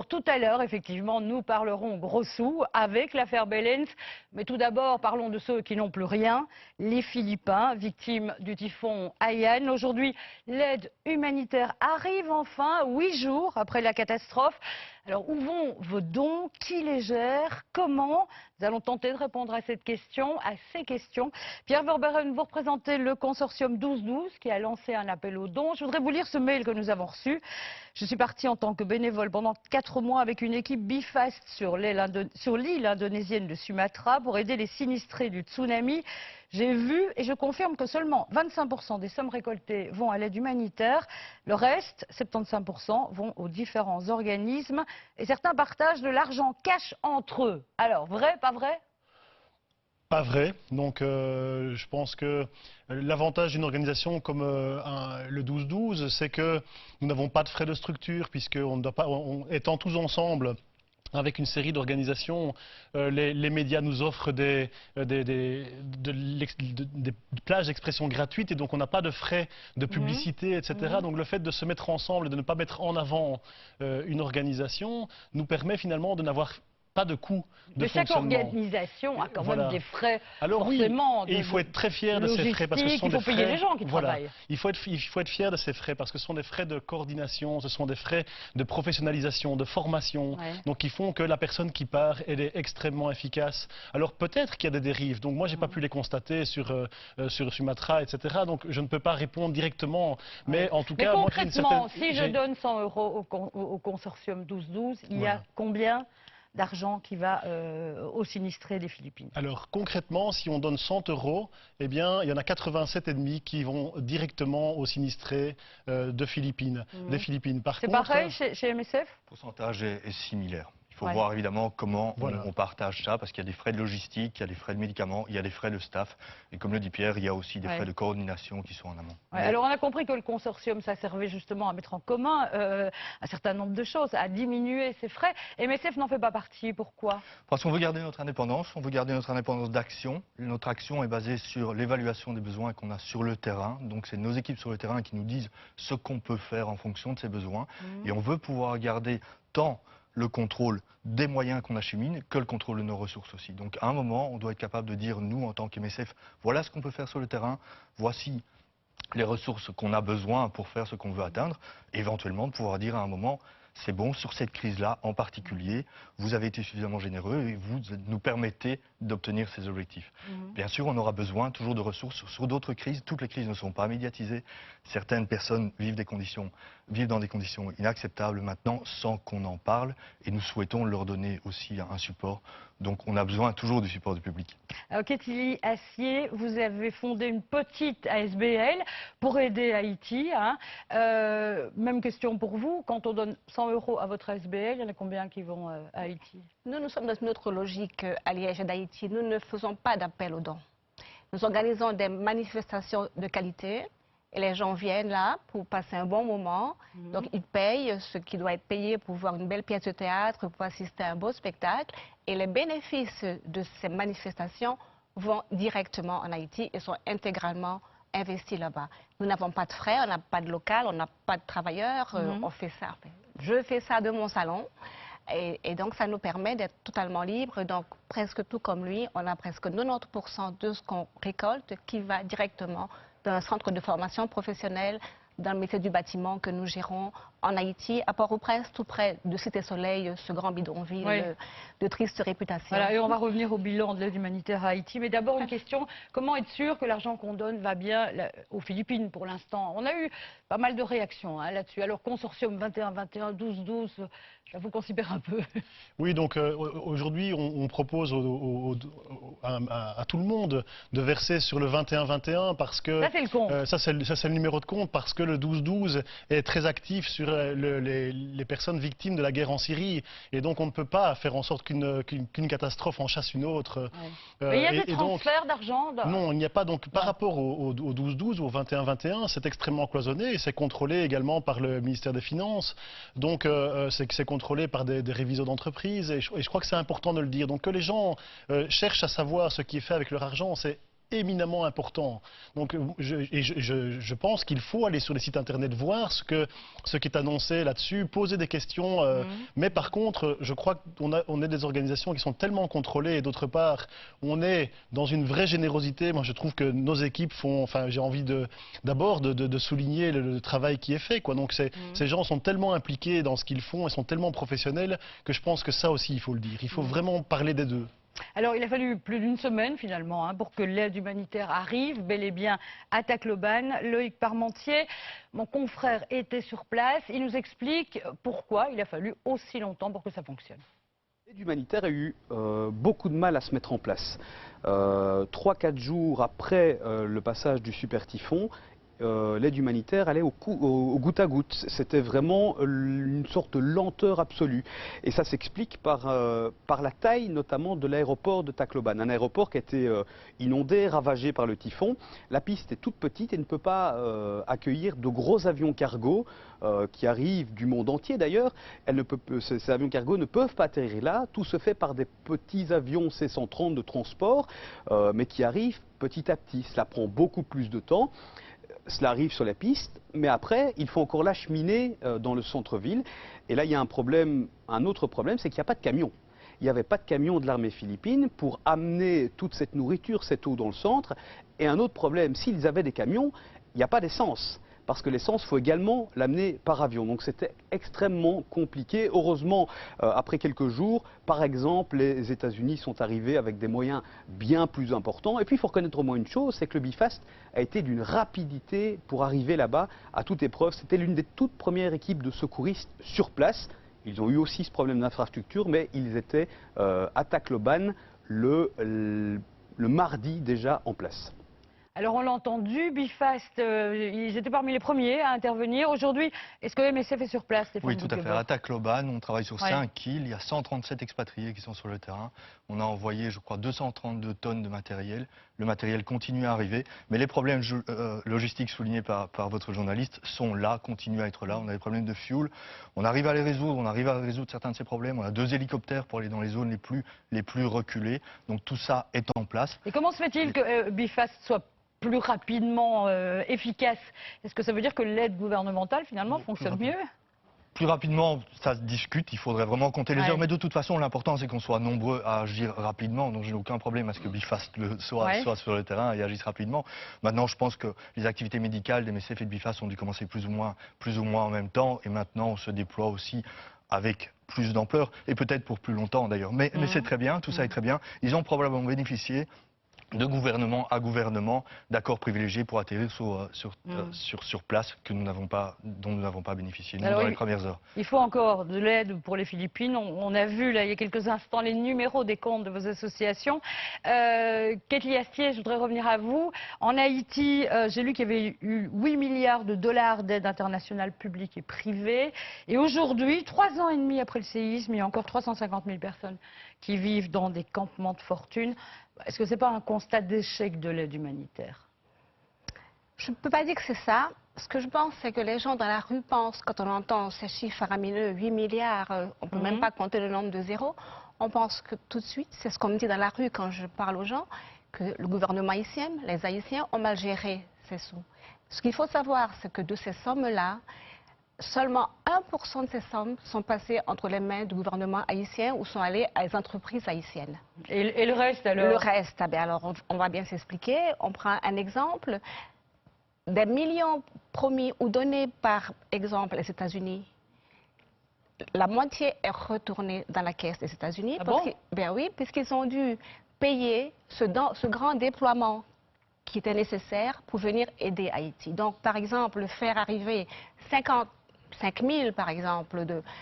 Alors tout à l'heure, effectivement, nous parlerons gros sous avec l'affaire Bellens. Mais tout d'abord, parlons de ceux qui n'ont plus rien, les Philippins, victimes du typhon Haiyan. Aujourd'hui, l'aide humanitaire arrive enfin, 8 jours après la catastrophe. Alors où vont vos dons? Qui les gère? Comment? Nous allons tenter de répondre à ces questions. Pierre Verberen, vous représentez le consortium 1212 qui a lancé un appel aux dons. Je voudrais vous lire ce mail que nous avons reçu. Je suis partie en tant que bénévole pendant 4 mois avec une équipe Bifast sur l'île indonésienne de Sumatra pour aider les sinistrés du tsunami. J'ai vu et je confirme que seulement 25% des sommes récoltées vont à l'aide humanitaire. Le reste, 75%, vont aux différents organismes. Et certains partagent de l'argent cash entre eux. Alors, vrai, pas vrai ? Pas vrai. Donc je pense que l'avantage d'une organisation comme le 12-12, c'est que nous n'avons pas de frais de structure, puisqu'on ne doit pas, étant tous ensemble, avec une série d'organisations, les médias nous offrent des plages d'expression gratuites et donc on n'a pas de frais de publicité, etc. Donc le fait de se mettre ensemble et de ne pas mettre en avant une organisation nous permet finalement de n'avoir pas de coût de fonctionnement. Chaque organisation a quand même des frais, forcément. Oui, et il faut être très fier de ces frais parce que ce sont des frais. Il faut payer les gens qui travaillent. Il faut être fier de ces frais parce que ce sont des frais de coordination, ce sont des frais de professionnalisation, de formation, donc qui font que la personne qui part, elle est extrêmement efficace. Alors peut-être qu'il y a des dérives, donc moi j'ai pas pu les constater sur Sumatra, etc. Donc je ne peux pas répondre directement, mais en tout cas, concrètement, si je donne 100 € au consortium 1212, il y a combien d'argent qui va aux sinistrés des Philippines? Alors concrètement, si on donne 100 €, eh bien, il y en a 87,5 qui vont directement aux sinistrés des Philippines. C'est pareil chez MSF? Le pourcentage est similaire. Il faut voir évidemment comment on partage ça, parce qu'il y a des frais de logistique, il y a des frais de médicaments, il y a des frais de staff. Et comme le dit Pierre, il y a aussi des frais de coordination qui sont en amont. Alors on a compris que le consortium, ça servait justement à mettre en commun un certain nombre de choses, à diminuer ces frais. MSF n'en fait pas partie, pourquoi? Parce qu'on veut garder notre indépendance, d'action. Notre action est basée sur l'évaluation des besoins qu'on a sur le terrain. Donc c'est nos équipes sur le terrain qui nous disent ce qu'on peut faire en fonction de ces besoins. Et on veut pouvoir garder tant le contrôle des moyens qu'on achemine que le contrôle de nos ressources aussi. Donc à un moment, on doit être capable de dire, nous, en tant qu'MSF, voilà ce qu'on peut faire sur le terrain, voici les ressources qu'on a besoin pour faire ce qu'on veut atteindre, et éventuellement de pouvoir dire à un moment, c'est bon, sur cette crise-là en particulier, vous avez été suffisamment généreux et vous nous permettez d'obtenir ces objectifs. Bien sûr, on aura besoin toujours de ressources sur d'autres crises. Toutes les crises ne sont pas médiatisées. Certaines personnes vivent dans des conditions inacceptables maintenant sans qu'on en parle et nous souhaitons leur donner aussi un support. Donc on a besoin toujours du support du public. Alors Ketili Assier, vous avez fondé une petite ASBL pour aider Haïti. Même question pour vous, quand on donne 100 € à votre ASBL, il y en a combien qui vont à Haïti? Nous sommes dans notre logique à Liège d'Haïti. Nous ne faisons pas d'appel aux dons. Nous organisons des manifestations de qualité et les gens viennent là pour passer un bon moment. Donc ils payent ce qui doit être payé pour voir une belle pièce de théâtre, pour assister à un beau spectacle. Et les bénéfices de ces manifestations vont directement en Haïti et sont intégralement investis là-bas. Nous n'avons pas de frais, on n'a pas de local, on n'a pas de travailleurs. On fait ça. Je fais ça de mon salon. Et donc, ça nous permet d'être totalement libres. Donc, presque tout comme lui, on a presque 90% de ce qu'on récolte qui va directement dans un centre de formation professionnelle dans le métier du bâtiment que nous gérons en Haïti, à Port-au-Prince, tout près de Cité Soleil, ce grand bidonville de triste réputation. Voilà, et on va revenir au bilan de l'aide humanitaire à Haïti. Mais d'abord, une question, comment être sûr que l'argent qu'on donne va bien aux Philippines pour l'instant? On a eu pas mal de réactions là-dessus. Alors, consortium 21-21, 12-12, j'avoue qu'on s'y perd un peu. Oui, donc aujourd'hui, on propose à tout le monde de verser sur le 21-21 parce que... Ça, c'est le compte. Ça, c'est le numéro de compte parce que le 12-12 est très actif sur les personnes victimes de la guerre en Syrie. Et donc, on ne peut pas faire en sorte qu'une catastrophe en chasse une autre. Mais il y a des transferts d'argent? Non, il n'y a pas. Donc, par rapport au 12-12 ou au 21-21, c'est extrêmement cloisonné et c'est contrôlé également par le ministère des Finances. Donc, c'est contrôlé par des réviseurs d'entreprise. Et je crois que c'est important de le dire. Donc, que les gens cherchent à savoir ce qui est fait avec leur argent, c'est éminemment important. Donc je pense qu'il faut aller sur les sites internet voir ce qui est annoncé là-dessus, poser des questions. Mais par contre, je crois qu'on est des organisations qui sont tellement contrôlées et d'autre part, on est dans une vraie générosité. Moi, je trouve que nos équipes font, enfin, j'ai envie d'abord de souligner le travail qui est fait, quoi. Donc ces gens sont tellement impliqués dans ce qu'ils font et sont tellement professionnels que je pense que ça aussi, il faut le dire. Il faut vraiment parler des deux. Alors, il a fallu plus d'une semaine, finalement, pour que l'aide humanitaire arrive, bel et bien à Tacloban. Loïc Parmentier, mon confrère, était sur place. Il nous explique pourquoi il a fallu aussi longtemps pour que ça fonctionne. L'aide humanitaire a eu beaucoup de mal à se mettre en place. 3-4 jours après le passage du super typhon, l'aide humanitaire allait au goutte à goutte. C'était vraiment une sorte de lenteur absolue. Et ça s'explique par la taille notamment de l'aéroport de Tacloban. Un aéroport qui a été inondé, ravagé par le typhon. La piste est toute petite et ne peut pas accueillir de gros avions cargo qui arrivent du monde entier d'ailleurs. Ces avions cargo ne peuvent pas atterrir là. Tout se fait par des petits avions C-130 de transport, mais qui arrivent petit à petit. Cela prend beaucoup plus de temps. Cela arrive sur la piste, mais après, il faut encore l'acheminer dans le centre-ville. Et là, il y a un autre problème, c'est qu'il n'y a pas de camion. Il n'y avait pas de camion de l'armée philippine pour amener toute cette nourriture, cette eau dans le centre. Et un autre problème, s'ils avaient des camions, il n'y a pas d'essence. Parce que l'essence, il faut également l'amener par avion. Donc c'était extrêmement compliqué. Heureusement, après quelques jours, par exemple, les États-Unis sont arrivés avec des moyens bien plus importants. Et puis il faut reconnaître au moins une chose, c'est que le BIFAST a été d'une rapidité pour arriver là-bas à toute épreuve. C'était l'une des toutes premières équipes de secouristes sur place. Ils ont eu aussi ce problème d'infrastructure, mais ils étaient à Tacloban le mardi déjà en place. Alors on l'a entendu, BIFAST, ils étaient parmi les premiers à intervenir. Aujourd'hui, est-ce que MSF est sur place, Stéphane? Oui, tout à fait. À Tacloban, on travaille sur 5 îles. Il y a 137 expatriés qui sont sur le terrain. On a envoyé, je crois, 232 tonnes de matériel. Le matériel continue à arriver. Mais les problèmes logistiques soulignés par votre journaliste sont là, continuent à être là. On a des problèmes de fuel. On arrive à les résoudre. On arrive à résoudre certains de ces problèmes. On a 2 hélicoptères pour aller dans les zones les plus reculées. Donc tout ça est en place. Et comment se fait-il que BIFAST soit plus rapidement efficace? Est-ce que ça veut dire que l'aide gouvernementale, finalement, fonctionne mieux? Plus rapidement, ça se discute, il faudrait vraiment compter les heures, mais de toute façon, l'important, c'est qu'on soit nombreux à agir rapidement, donc je n'ai aucun problème à ce que BIFAST soit sur le terrain et agisse rapidement. Maintenant, je pense que les activités médicales des MSF et de BIFAST ont dû commencer plus ou moins en même temps, et maintenant, on se déploie aussi avec plus d'ampleur, et peut-être pour plus longtemps d'ailleurs. Mais c'est très bien, tout ça est très bien. Ils ont probablement bénéficié de gouvernement à gouvernement, d'accords privilégiés pour atterrir sur place dont nous n'avons pas bénéficié nous, dans les premières heures. Il faut encore de l'aide pour les Philippines. On a vu là il y a quelques instants les numéros des comptes de vos associations. Ketli Astier, je voudrais revenir à vous. En Haïti, j'ai lu qu'il y avait eu 8 milliards de dollars d'aide internationale publique et privée. Et aujourd'hui, 3 ans et demi après le séisme, il y a encore 350 000 personnes qui vivent dans des campements de fortune. Est-ce que ce n'est pas un constat d'échec de l'aide humanitaire? Je ne peux pas dire que c'est ça. Ce que je pense, c'est que les gens dans la rue pensent, quand on entend ces chiffres faramineux, 8 milliards, on ne peut même pas compter le nombre de zéros, on pense que tout de suite, c'est ce qu'on me dit dans la rue quand je parle aux gens, que le gouvernement haïtien, les Haïtiens ont mal géré ces sous. Ce qu'il faut savoir, c'est que de ces sommes-là, seulement 1% de ces sommes sont passées entre les mains du gouvernement haïtien ou sont allées à les entreprises haïtiennes. Et le reste alors? Le reste, alors on va bien s'expliquer. On prend un exemple. Des millions promis ou donnés par exemple les États-Unis, la moitié est retournée dans la caisse des États-Unis. Ben oui, puisqu'ils ont dû payer ce grand déploiement qui était nécessaire pour venir aider Haïti. Donc, par exemple, faire arriver 55 000, par exemple, de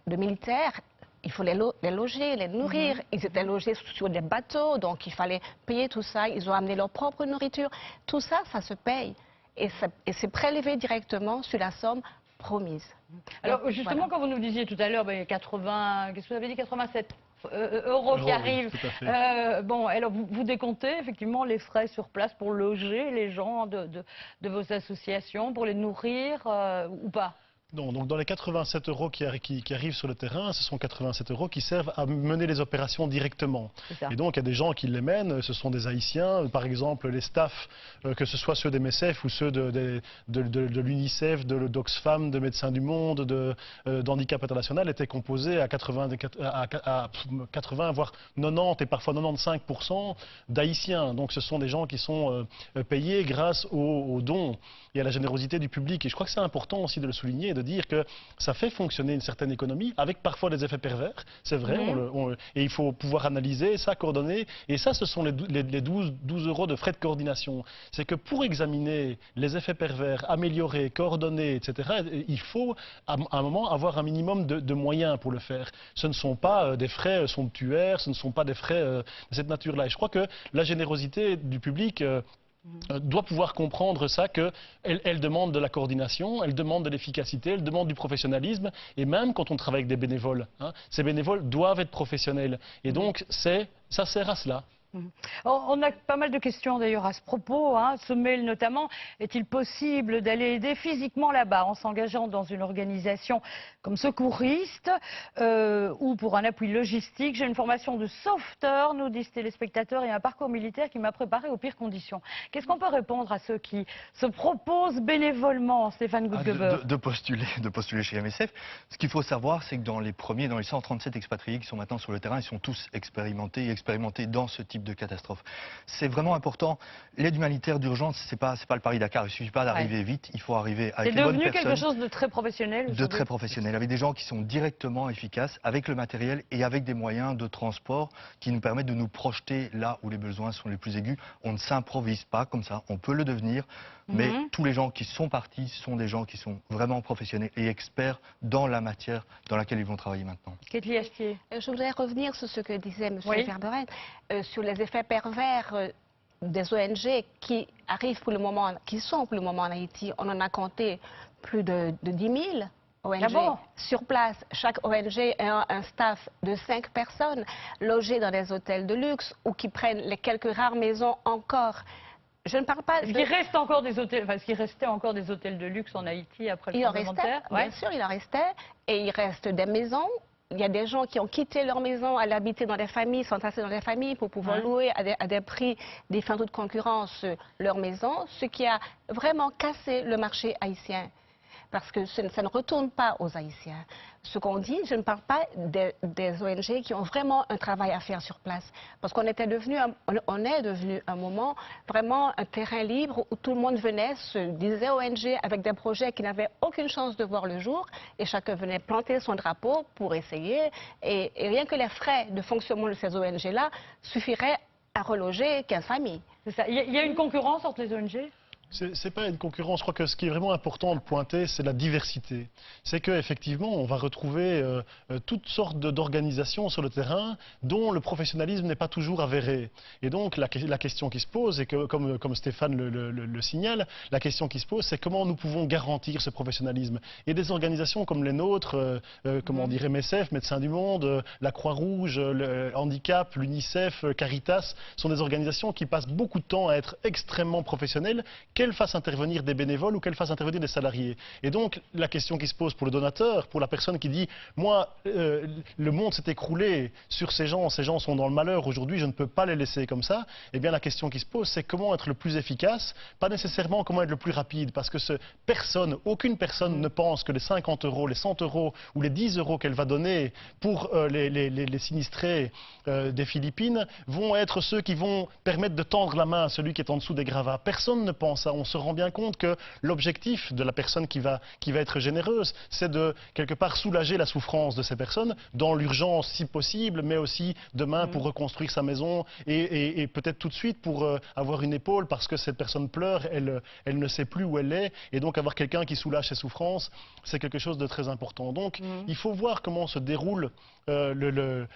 militaires, il faut les loger, les nourrir. Ils étaient logés sur des bateaux, donc il fallait payer tout ça. Ils ont amené leur propre nourriture. Tout ça, ça se paye. Et c'est prélevé directement sur la somme promise. Alors, donc, justement, quand vous nous disiez tout à l'heure, ben, 80, qu'est-ce que vous avez dit, 87 euros qui arrivent. Oui, bon, alors vous décomptez effectivement les frais sur place pour loger les gens de vos associations, pour les nourrir ou pas? Non, donc dans les 87 € qui arrivent sur le terrain, ce sont 87 € qui servent à mener les opérations directement. Et donc il y a des gens qui les mènent, ce sont des Haïtiens, par exemple les staffs, que ce soit ceux des MSF ou ceux de l'UNICEF, de l'Oxfam, de Médecins du Monde, d'Handicap International, étaient composés à 80 voire 90 et parfois 95% d'Haïtiens. Donc ce sont des gens qui sont payés grâce aux dons et à la générosité du public. Et je crois que c'est important aussi de le souligner, de dire que ça fait fonctionner une certaine économie, avec parfois des effets pervers, c'est vrai, et il faut pouvoir analyser ça, coordonner, et ça ce sont les 12 € de frais de coordination. C'est que pour examiner les effets pervers, améliorer, coordonner, etc., il faut à un moment avoir un minimum de moyens pour le faire. Ce ne sont pas des frais somptuaires, ce ne sont pas des frais de cette nature-là. Et je crois que la générosité du public doit pouvoir comprendre ça, qu'elle demande de la coordination, elle demande de l'efficacité, elle demande du professionnalisme, et même quand on travaille avec des bénévoles, ces bénévoles doivent être professionnels. Et donc, ça sert à cela. On a pas mal de questions d'ailleurs à ce propos, ce mail notamment. Est-il possible d'aller aider physiquement là-bas en s'engageant dans une organisation comme secouriste ou pour un appui logistique? J'ai une formation de sauveteur, nous disent téléspectateurs, et un parcours militaire qui m'a préparé aux pires conditions. Qu'est-ce qu'on peut répondre à ceux qui se proposent bénévolement, Stéphane Goudgeber? De postuler chez MSF. Ce qu'il faut savoir, c'est que dans les 137 expatriés qui sont maintenant sur le terrain, ils sont tous expérimentés dans ce type de catastrophe. C'est vraiment important. L'aide humanitaire d'urgence, c'est pas le Paris-Dakar. Il ne suffit pas d'arriver vite, il faut arriver avec les bonnes personnes. C'est devenu quelque chose de très professionnel. De très professionnel, avec des gens qui sont directement efficaces, avec le matériel et avec des moyens de transport qui nous permettent de nous projeter là où les besoins sont les plus aigus. On ne s'improvise pas comme ça, on peut le devenir, mais tous les gens qui sont partis sont des gens qui sont vraiment professionnels et experts dans la matière dans laquelle ils vont travailler maintenant. Kathleen Astier. Je voudrais revenir sur ce que disait M. Verderen, sur les effets pervers des ONG qui arrivent pour le moment, qui sont pour le moment en Haïti. On en a compté plus de 10 000 ONG sur place. Chaque ONG a un staff de 5 personnes logées dans des hôtels de luxe ou qui prennent les quelques rares maisons encore. Je ne parle pas. Est-ce qu'il reste encore des hôtels, est-ce qu'il restait encore des hôtels de luxe en Haïti après le tremblement de terre? Bien sûr, il en restait. Et il reste des maisons. Il y a des gens qui ont quitté leur maison, allaient habiter dans des familles, s'entasser dans des familles pour pouvoir louer à des prix défiant toute concurrence leur maison, ce qui a vraiment cassé le marché haïtien. Parce que ça ne retourne pas aux Haïtiens. Ce qu'on dit, je ne parle pas des ONG qui ont vraiment un travail à faire sur place. Parce qu'on est devenu un moment vraiment un terrain libre où tout le monde venait, se disait ONG avec des projets qui n'avaient aucune chance de voir le jour et chacun venait planter son drapeau pour essayer. Et rien que les frais de fonctionnement de ces ONG-là suffiraient à reloger 15 familles. C'est ça. Il y a une concurrence entre les ONG ? C'est pas une concurrence. Je crois que ce qui est vraiment important de pointer, c'est la diversité. C'est qu'effectivement, on va retrouver toutes sortes d'organisations sur le terrain dont le professionnalisme n'est pas toujours avéré. Et donc, la question qui se pose, et que, comme Stéphane le signale, la question qui se pose, c'est comment nous pouvons garantir ce professionnalisme. Et des organisations comme les nôtres, comment dire, MSF, Médecins du Monde, la Croix-Rouge, le Handicap, l'UNICEF, Caritas, sont des organisations qui passent beaucoup de temps à être extrêmement professionnelles, qu'elles fassent intervenir des bénévoles ou qu'elles fassent intervenir des salariés. Et donc, la question qui se pose pour le donateur, pour la personne qui dit « Moi, le monde s'est écroulé sur ces gens sont dans le malheur aujourd'hui, je ne peux pas les laisser comme ça », eh bien, la question qui se pose, c'est comment être le plus efficace, pas nécessairement comment être le plus rapide, parce que aucune personne ne pense que les 50 €, les 100 € ou les 10 € qu'elle va donner pour les sinistrés des Philippines vont être ceux qui vont permettre de tendre la main à celui qui est en dessous des gravats. Personne ne pense à ça. On se rend bien compte que l'objectif de la personne qui va être généreuse, c'est de, quelque part, soulager la souffrance de ces personnes, dans l'urgence si possible, mais aussi demain pour reconstruire sa maison et peut-être tout de suite pour avoir une épaule parce que cette personne pleure, elle ne sait plus où elle est, et donc avoir quelqu'un qui soulage ses souffrances, c'est quelque chose de très important. Donc, il faut voir comment se déroule le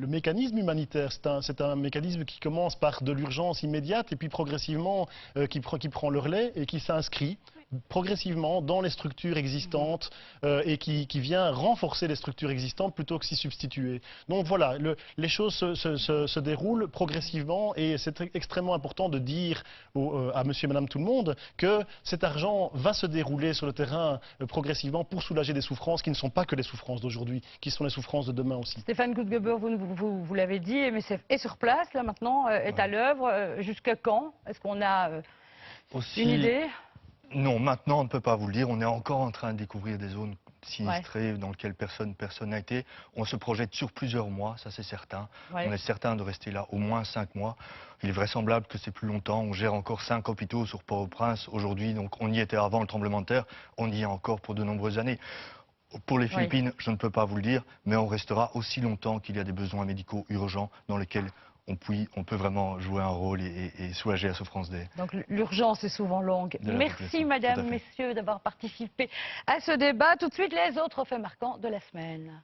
mécanisme humanitaire. C'est un mécanisme qui commence par de l'urgence immédiate et puis progressivement qui prend le relais et qui s'inscrit progressivement dans les structures existantes et qui vient renforcer les structures existantes plutôt que s'y substituer. Donc voilà, les choses se déroulent progressivement et c'est extrêmement important de dire à monsieur et madame tout le monde que cet argent va se dérouler sur le terrain progressivement pour soulager des souffrances qui ne sont pas que les souffrances d'aujourd'hui, qui sont les souffrances de demain aussi. Stéphane Goudgeber, vous l'avez dit, MSF est sur place là maintenant, est à l'œuvre. Jusqu'à quand? Est-ce qu'on a une idée? Non, maintenant on ne peut pas vous le dire. On est encore en train de découvrir des zones sinistrées dans lesquelles personne n'a été. On se projette sur plusieurs mois, ça c'est certain. On est certain de rester là au moins 5 mois. Il est vraisemblable que c'est plus longtemps. On gère encore 5 hôpitaux sur Port-au-Prince aujourd'hui, donc on y était avant le tremblement de terre. On y est encore pour de nombreuses années. Pour les Philippines, je ne peux pas vous le dire, mais on restera aussi longtemps qu'il y a des besoins médicaux urgents dans lesquels on peut vraiment jouer un rôle et soulager la souffrance des... Donc l'urgence est souvent longue. Merci madame, messieurs d'avoir participé à ce débat. Tout de suite les autres faits marquants de la semaine.